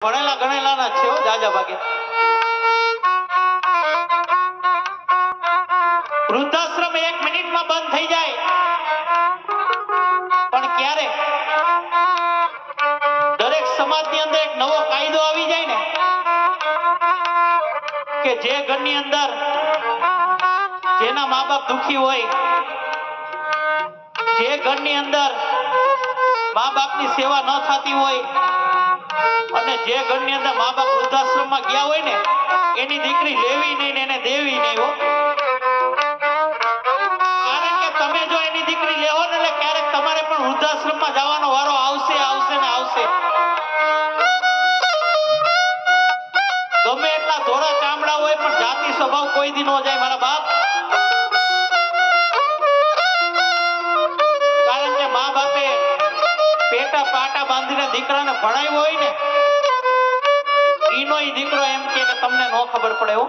ભણેલા ગણેલા ના છે જાજા ભાગે. વૃદ્ધાશ્રમ 1 મિનિટમાં બંધ થઈ જાય, પણ ક્યારે દરેક સમાજની અંદર એક નવો કાયદો આવી જાય ને કે જે ઘરની અંદર જેના મા બાપ દુખી હોય, જે ઘરની અંદર મા બાપની સેવા ન થતી હોય અને જે ઘરની અંદર મા બાપ વૃદ્ધાશ્રમમાં ગયા હોય ને એની દીકરી લેવી નહીં ને એને દેવી નહીં હો. કારણ કે તમે જો એની દીકરી લેવો ને એટલે ક્યારેક તમારે પણ વૃદ્ધાશ્રમમાં જવાનો વારો આવશે આવશે ને આવશે. ગમે એટલા ધોળા ચામડા હોય પણ જાતિ સ્વભાવ કોઈ દી ન જાય મારા બાપ. કારણ કે મા બાપે પેટા પાટા બાંધીને દીકરાને ભણાવ્યો હોય ને ઈનો ઈ દીકરો એમ કે તમને નો ખબર પડે હો.